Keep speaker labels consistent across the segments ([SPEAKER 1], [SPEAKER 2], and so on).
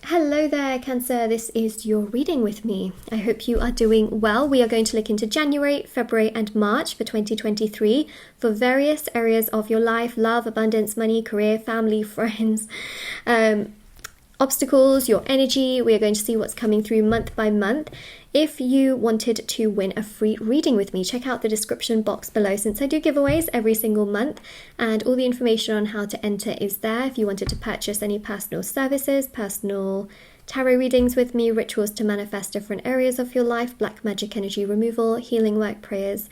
[SPEAKER 1] Hello there, Cancer. This is your reading with me. I hope you are doing well. We are going to look into January, February and March for 2023 for various areas of your life: love, abundance, money, career, family, friends, obstacles, your energy. We are going to see what's coming through month by month. If you wanted to win a free reading with me, check out the description box below, since I do giveaways every single month, and all the information on how to enter is there. If you wanted to purchase any personal services, personal tarot readings with me, rituals to manifest different areas of your life, black magic energy removal, healing work, prayers,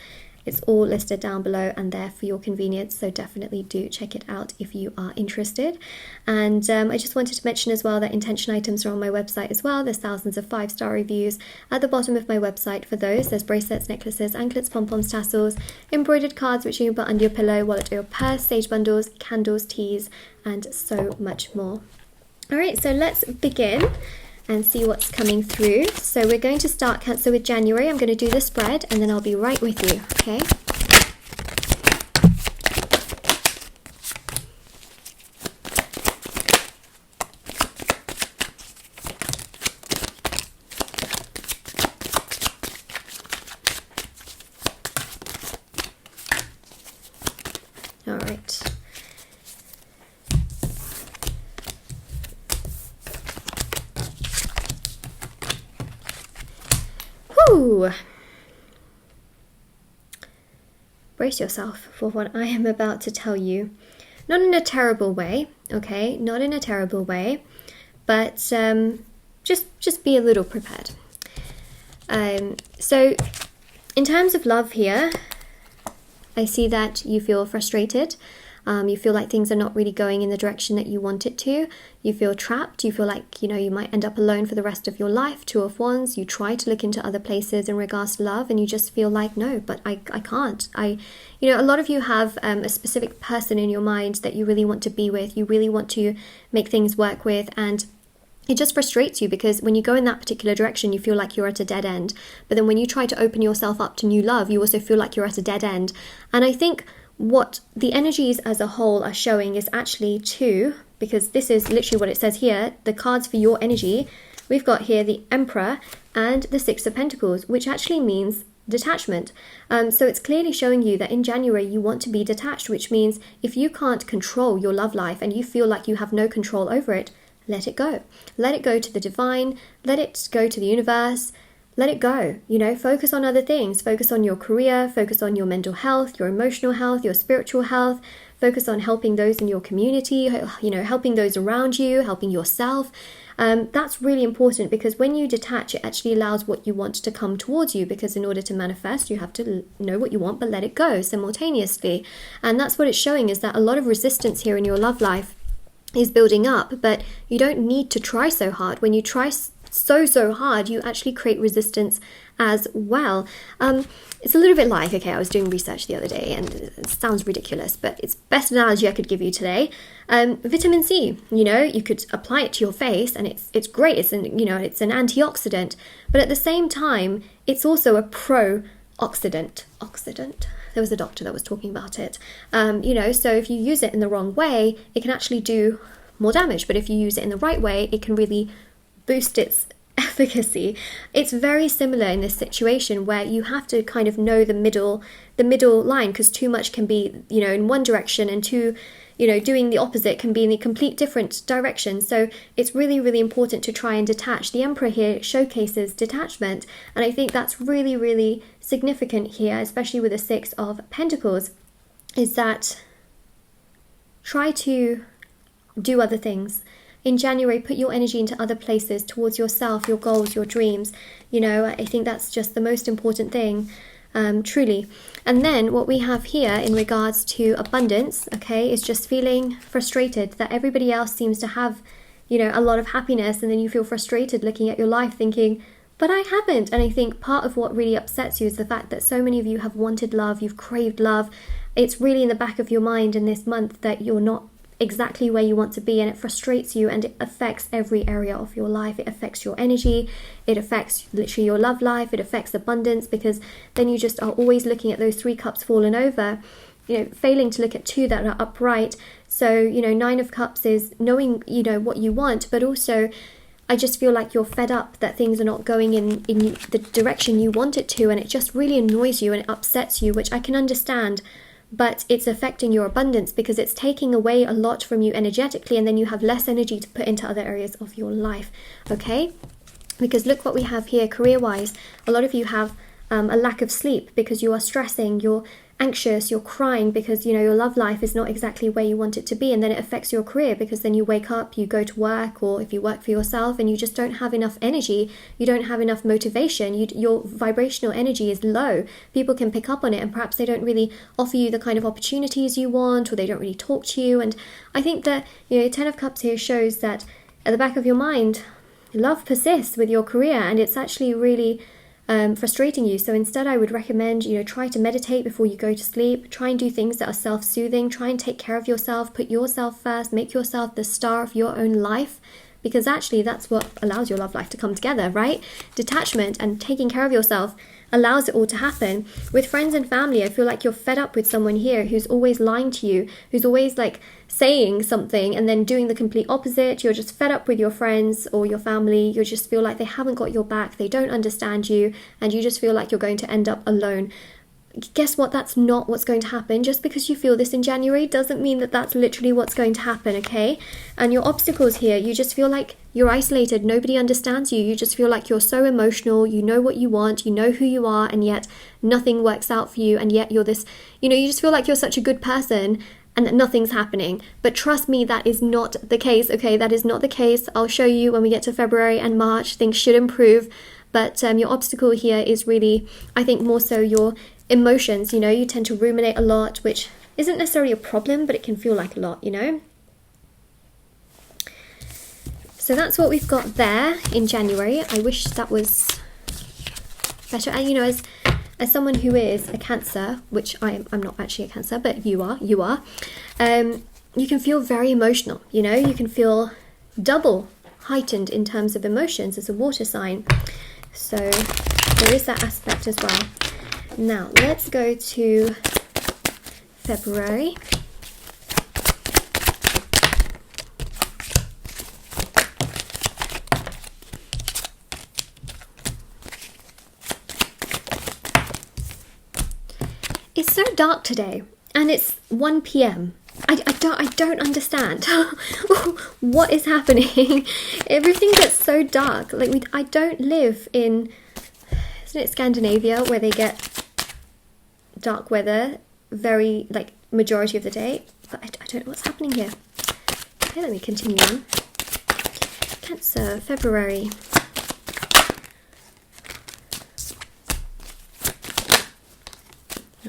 [SPEAKER 1] it's all listed down below and there for your convenience, so definitely do check it out if you are interested. And I just wanted to mention as well that intention items are on my website as well. There's thousands of 5-star reviews at the bottom of my website for those. There's bracelets, necklaces, anklets, pom-poms, tassels, embroidered cards which you can put under your pillow, wallet or your purse, sage bundles, candles, teas, and so much more. Alright, so let's begin and see what's coming through. So we're going to start, Cancer, with January. I'm going to do the spread and then I'll be right with you, okay? All right. Whew. Brace yourself for what I am about to tell you. Not in a terrible way, okay? Not in a terrible way, but just be a little prepared. So in terms of love here, I see that you feel frustrated. You feel like things are not really going in the direction that you want it to. You feel trapped. You feel like, you might end up alone for the rest of your life. 2 of Wands. You try to look into other places in regards to love and you just feel like, no, but I can't. A lot of you have a specific person in your mind that you really want to be with. You really want to make things work with, and it just frustrates you because when you go in that particular direction, you feel like you're at a dead end. But then when you try to open yourself up to new love, you also feel like you're at a dead end. And I think what the energies as a whole are showing is actually 2, because this is literally what it says here, the cards for your energy. We've got here the Emperor and the 6 of Pentacles, which actually means detachment. So it's clearly showing you that in January you want to be detached, which means if you can't control your love life and you feel like you have no control over it, let it go. Let it go to the divine, let it go to the universe. Let it go, focus on other things. Focus on your career, focus on your mental health, your emotional health, your spiritual health. Focus on helping those in your community, helping those around you, helping yourself. That's really important, because when you detach, it actually allows what you want to come towards you, because in order to manifest, you have to know what you want, but let it go simultaneously. And that's what it's showing, is that a lot of resistance here in your love life is building up, but you don't need to try so hard. When you try so hard, you actually create resistance as well. It's a little bit like, okay, I was doing research the other day and it sounds ridiculous, but it's best analogy I could give you today. Vitamin C, you could apply it to your face and it's great. It's an antioxidant, but at the same time, it's also a pro-oxidant. There was a doctor that was talking about it. So if you use it in the wrong way, it can actually do more damage. But if you use it in the right way, it can really boost its efficacy. It's very similar in this situation where you have to kind of know the middle line, because too much can be, in one direction, and doing the opposite can be in a complete different direction. So it's really, really important to try and detach. The Emperor here showcases detachment, and I think that's really, really significant here, especially with the 6 of Pentacles, is that try to do other things. In January, put your energy into other places, towards yourself, your goals, your dreams. I think that's just the most important thing, truly. And then what we have here in regards to abundance, okay, is just feeling frustrated that everybody else seems to have, a lot of happiness, and then you feel frustrated looking at your life thinking, but I haven't. And I think part of what really upsets you is the fact that so many of you have wanted love, you've craved love. It's really in the back of your mind in this month that you're not exactly where you want to be, and it frustrates you, and it affects every area of your life. It affects your energy, it affects literally your love life, it affects abundance, because then you just are always looking at those 3 cups fallen over, failing to look at 2 that are upright. So 9 of Cups is knowing what you want, but also I just feel like you're fed up that things are not going in the direction you want it to, and it just really annoys you and it upsets you, which I can understand, but it's affecting your abundance because it's taking away a lot from you energetically, and then you have less energy to put into other areas of your life, okay? Because look what we have here career-wise. A lot of you have a lack of sleep because you are stressing, you're anxious, you're crying because, you know, your love life is not exactly where you want it to be, and then it affects your career because then you wake up, you go to work, or if you work for yourself, and you just don't have enough energy, you don't have enough motivation, your vibrational energy is low. People can pick up on it, and perhaps they don't really offer you the kind of opportunities you want, or they don't really talk to you. And I think that, you know, 10 of Cups here shows that at the back of your mind, love persists with your career, and it's actually really frustrating you. So instead, I would recommend, you know, try to meditate before you go to sleep. Try and do things that are self-soothing. Try and take care of yourself. Put yourself first. Make yourself the star of your own life, because actually that's what allows your love life to come together, right? Detachment and taking care of yourself allows it all to happen. With friends and family, I feel like you're fed up with someone here who's always lying to you, who's always like saying something and then doing the complete opposite. You're just fed up with your friends or your family. You just feel like they haven't got your back, they don't understand you, and you just feel like you're going to end up alone. Guess what? That's not what's going to happen. Just because you feel this in January doesn't mean that that's literally what's going to happen, okay? And your obstacles here, you just feel like you're isolated. Nobody understands you. You just feel like you're so emotional. You know what you want. You know who you are, and yet nothing works out for you. And yet you're this, you know, you just feel like you're such a good person and that nothing's happening. But trust me, that is not the case, okay? That is not the case. I'll show you when we get to February and March. Things should improve. But your obstacle here is really, I think, more so your emotions. You know, you tend to ruminate a lot, which isn't necessarily a problem, but it can feel like a lot, you know. So that's what we've got there in January. I wish that was better. And you know, as someone who is a Cancer, which I'm not actually a Cancer, but you are, you can feel very emotional, you know. You can feel double heightened in terms of emotions as a water sign. So there is that aspect as well. Now, let's go to February. It's so dark today, and it's 1 p.m. I don't understand what is happening. Everything gets so dark. Like I don't live in, isn't it Scandinavia, where they get dark weather very, like, majority of the day? But I don't know what's happening here. Okay, let me continue on. Cancer, February.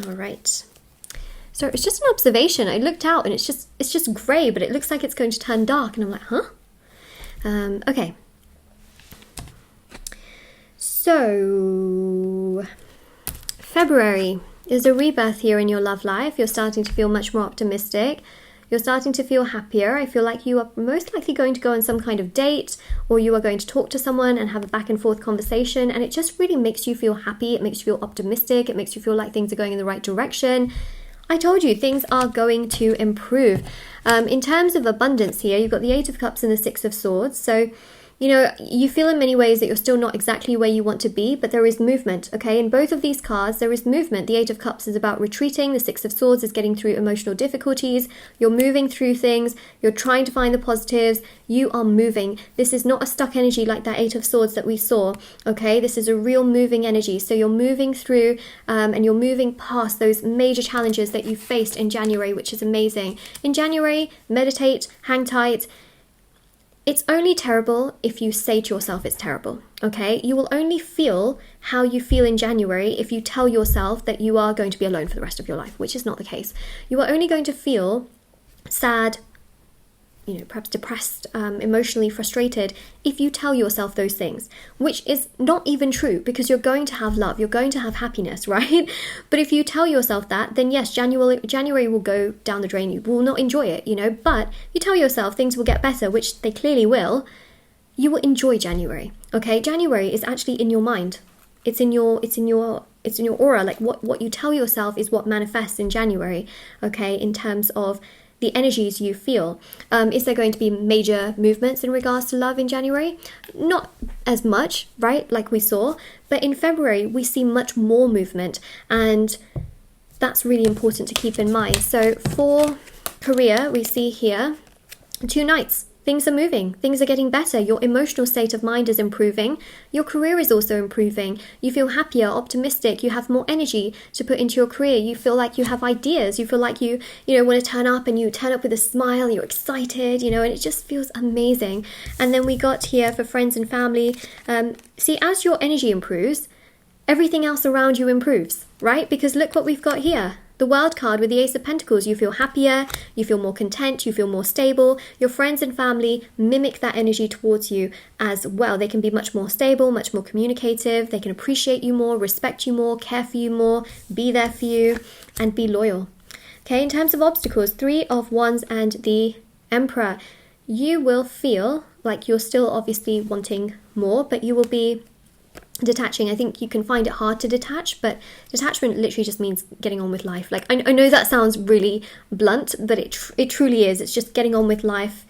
[SPEAKER 1] All right. So it's just an observation. I looked out and it's just grey, but it looks like it's going to turn dark, and I'm like, huh? Okay. So February is a rebirth here in your love life. You're starting to feel much more optimistic. You're starting to feel happier. I feel like you are most likely going to go on some kind of date, or you are going to talk to someone and have a back and forth conversation, and it just really makes you feel happy. It makes you feel optimistic. It makes you feel like things are going in the right direction. I told you, things are going to improve. In terms of abundance here, you've got the 8 of Cups and the 6 of Swords. So, you know, you feel in many ways that you're still not exactly where you want to be, but there is movement, okay? In both of these cards, there is movement. The 8 of Cups is about retreating. The 6 of Swords is getting through emotional difficulties. You're moving through things. You're trying to find the positives. You are moving. This is not a stuck energy like that 8 of Swords that we saw, okay? This is a real moving energy. So you're moving through and you're moving past those major challenges that you faced in January, which is amazing. In January, meditate, hang tight. It's only terrible if you say to yourself it's terrible, okay? You will only feel how you feel in January if you tell yourself that you are going to be alone for the rest of your life, which is not the case. You are only going to feel sad, you know, perhaps depressed, emotionally frustrated, if you tell yourself those things, which is not even true, because you're going to have love, you're going to have happiness, right? But if you tell yourself that, then yes, January will go down the drain. You will not enjoy it, you know, but you tell yourself things will get better, which they clearly will. You will enjoy January, okay? January is actually in your mind. It's in your aura. Like what you tell yourself is what manifests in January, okay? In terms of the energies you feel. Is there going to be major movements in regards to love in January? Not as much, right, like we saw, but in February we see much more movement, and that's really important to keep in mind. So for career, we see here 2 Knights. Things are moving, things are getting better, your emotional state of mind is improving, your career is also improving, you feel happier, optimistic, you have more energy to put into your career, you feel like you have ideas, you feel like you want to turn up, and you turn up with a smile, you're excited, and it just feels amazing. And then we got here for friends and family, see, as your energy improves, everything else around you improves, right? Because look what we've got here. The World card with the Ace of Pentacles, you feel happier, you feel more content, you feel more stable. Your friends and family mimic that energy towards you as well. They can be much more stable, much more communicative. They can appreciate you more, respect you more, care for you more, be there for you, and be loyal. Okay, in terms of obstacles, 3 of Wands and the Emperor. You will feel like you're still obviously wanting more, but you will be detaching. I think you can find it hard to detach, but detachment literally just means getting on with life. Like, I know that sounds really blunt, but it truly is. It's just getting on with life,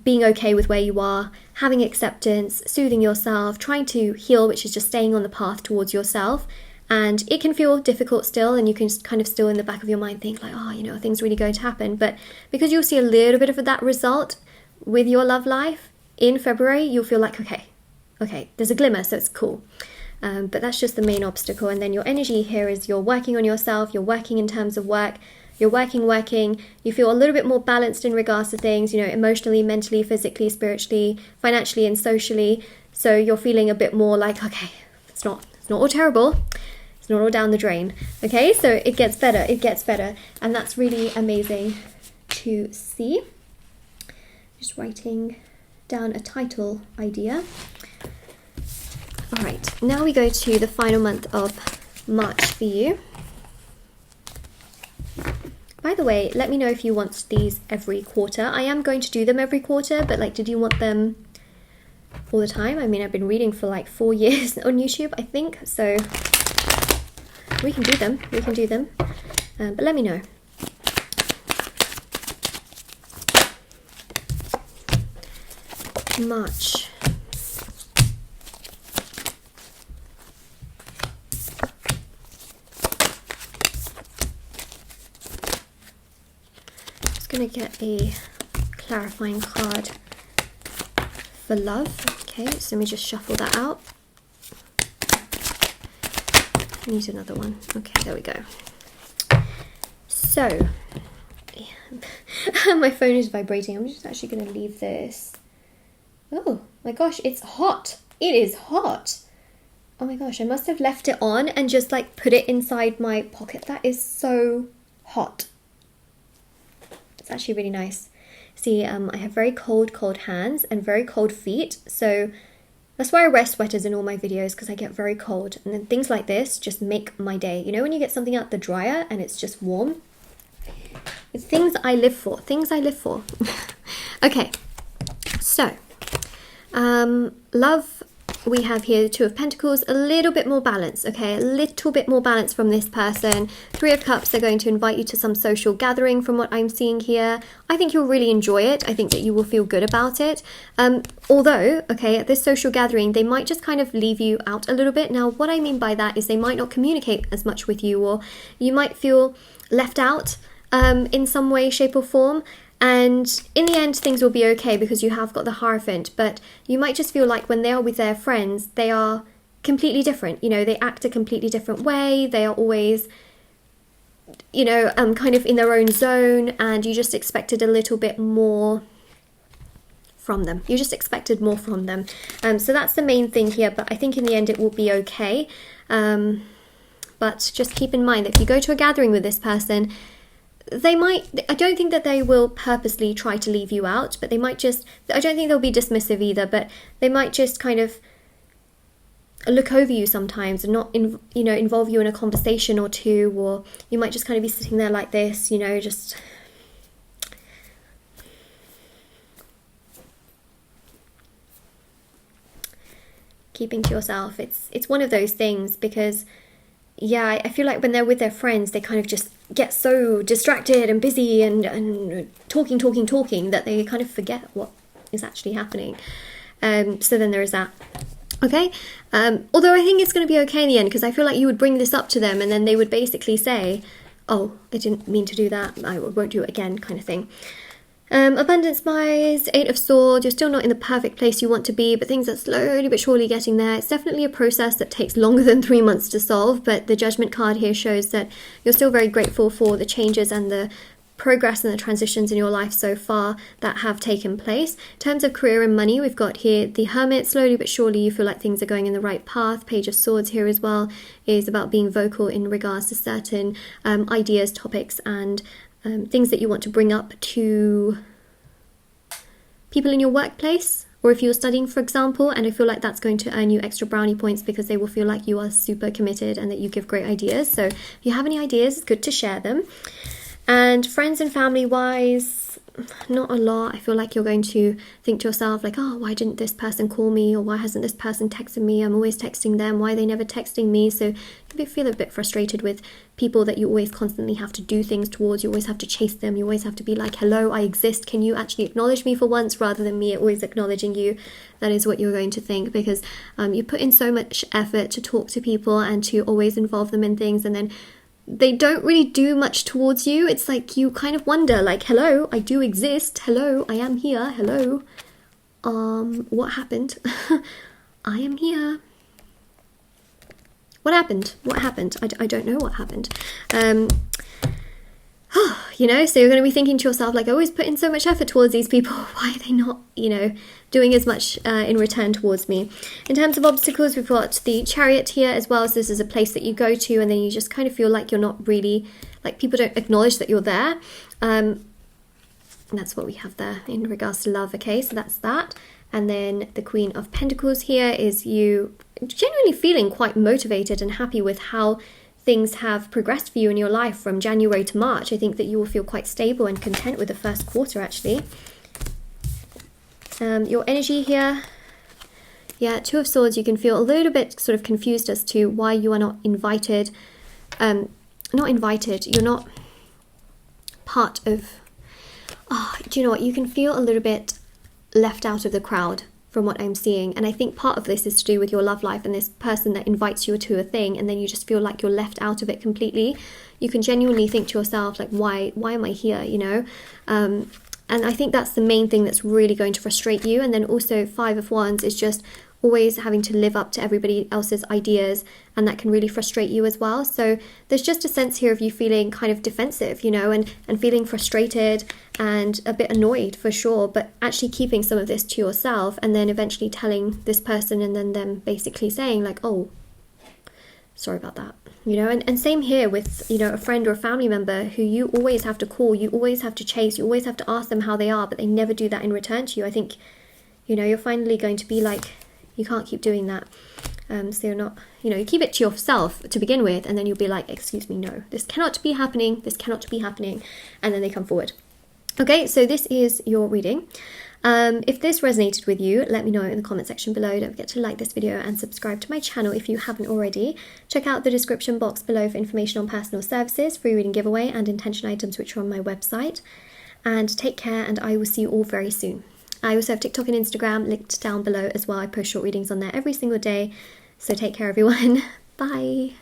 [SPEAKER 1] being okay with where you are, having acceptance, soothing yourself, trying to heal, which is just staying on the path towards yourself. And it can feel difficult still, and you can kind of still in the back of your mind think like, oh, are things really going to happen? But because you'll see a little bit of that result with your love life in February, you'll feel like, okay, there's a glimmer, so it's cool. But that's just the main obstacle. And then your energy here is you're working on yourself, you're working in terms of work, you're working, you feel a little bit more balanced in regards to things, emotionally, mentally, physically, spiritually, financially, and socially. So you're feeling a bit more like, okay, it's not all terrible, it's not all down the drain. Okay, so it gets better, and that's really amazing to see. Just writing down a title idea. All right, now we go to the final month of March for you. By the way, let me know if you want these every quarter. I am going to do them every quarter, but did you want them all the time? I mean, I've been reading for 4 years on YouTube, I think, so we can do them, but let me know. March. Going to get a clarifying card for love. Okay, so let me just shuffle that out. I need another one. Okay, there we go. So my phone is vibrating. I'm just actually going to leave this. Oh my gosh, it's hot. It is hot. Oh my gosh, I must have left it on and just put it inside my pocket. That is so hot. It's actually really nice. See, I have very cold hands and very cold feet, so that's why I wear sweaters in all my videos, because I get very cold, and then things like this just make my day. When you get something out the dryer and it's just warm? It's things I live for. Okay, so love, we have here the 2 of Pentacles, a little bit more balance, okay? A little bit more balance from this person. 3 of Cups, they're going to invite you to some social gathering from what I'm seeing here. I think you'll really enjoy it. I think that you will feel good about it. Although, okay, at this social gathering, they might just kind of leave you out a little bit. Now, what I mean by that is they might not communicate as much with you, or you might feel left out in some way, shape or form. And in the end, things will be okay because you have got the Hierophant, but you might just feel like when they are with their friends, they are completely different. They act a completely different way. They are always, kind of in their own zone, and you just expected a little bit more from them. You just expected more from them. So that's the main thing here, but I think in the end it will be okay. But just keep in mind that if you go to a gathering with this person, I don't think that they will purposely try to leave you out, but they might just, I don't think they'll be dismissive either, but they might just kind of look over you sometimes and not, involve you in a conversation or two, or you might just kind of be sitting there like this, just keeping to yourself. It's one of those things because, yeah, I feel like when they're with their friends, they kind of just get so distracted and busy and talking that they kind of forget what is actually happening. So then there is that. Okay, although I think it's going to be okay in the end, because I feel like you would bring this up to them and then they would basically say, oh, I didn't mean to do that, I won't do it again, kind of thing. Abundance-wise, 8 of Swords, you're still not in the perfect place you want to be, but things are slowly but surely getting there. It's definitely a process that takes longer than 3 months to solve, but the Judgment card here shows that you're still very grateful for the changes and the progress and the transitions in your life so far that have taken place. In terms of career and money, we've got here the Hermit. Slowly but surely you feel like things are going in the right path. Page of Swords here as well is about being vocal in regards to certain ideas, topics, and things that you want to bring up to people in your workplace, or if you're studying, for example, and I feel like that's going to earn you extra brownie points because they will feel like you are super committed and that you give great ideas. So if you have any ideas, it's good to share them. And friends and family wise, not a lot. I feel like you're going to think to yourself like, oh, why didn't this person call me, or why hasn't this person texted me? I'm always texting them, why are they never texting me? So you feel a bit frustrated with people that you always constantly have to do things towards. You always have to chase them, you always have to be like, hello, I exist, can you actually acknowledge me for once, rather than me always acknowledging you. That is what you're going to think, because you put in so much effort to talk to people and to always involve them in things, and then they don't really do much towards you. It's like you kind of wonder, like, hello, I do exist, hello, I am here, hello, what happened? I am here. What happened? I don't know what happened. You know, so you're going to be thinking to yourself, like, I always put in so much effort towards these people, why are they not, you know, doing as much in return towards me? In terms of obstacles, we've got the Chariot here as well. So this is a place that you go to and then you just kind of feel like you're not really, like, people don't acknowledge that you're there. And that's what we have there in regards to love. Okay, so that's that. And then the Queen of Pentacles here is you genuinely feeling quite motivated and happy with how things have progressed for you in your life from January to March. I think that you will feel quite stable and content with the first quarter, actually. Your energy here, yeah, 2 of Swords, you can feel a little bit sort of confused as to why you are not invited. You're not part of, do you know what, you can feel a little bit left out of the crowd from what I'm seeing, and I think part of this is to do with your love life and this person that invites you to a thing and then you just feel like you're left out of it completely. You can genuinely think to yourself, like, why am I here, you know? And I think that's the main thing that's really going to frustrate you. And then also 5 of Wands is just always having to live up to everybody else's ideas, and that can really frustrate you as well. So there's just a sense here of you feeling kind of defensive, you know, and feeling frustrated and a bit annoyed for sure, but actually keeping some of this to yourself and then eventually telling this person and then them basically saying like, oh, sorry about that, you know. And same here with, you know, a friend or a family member who you always have to call, you always have to chase, you always have to ask them how they are, but they never do that in return to you. I think, you know, you're finally going to be like, you can't keep doing that. So you're not, you know, you keep it to yourself to begin with, and then you'll be like, excuse me, no, this cannot be happening, this cannot be happening, and then they come forward. Okay, so this is your reading. If this resonated with you, let me know in the comment section below. Don't forget to like this video and subscribe to my channel if you haven't already. Check out the description box below for information on personal services, free reading giveaway, and intention items which are on my website. And take care, and I will see you all very soon. I also have TikTok and Instagram linked down below as well. I post short readings on there every single day. So take care, everyone. Bye.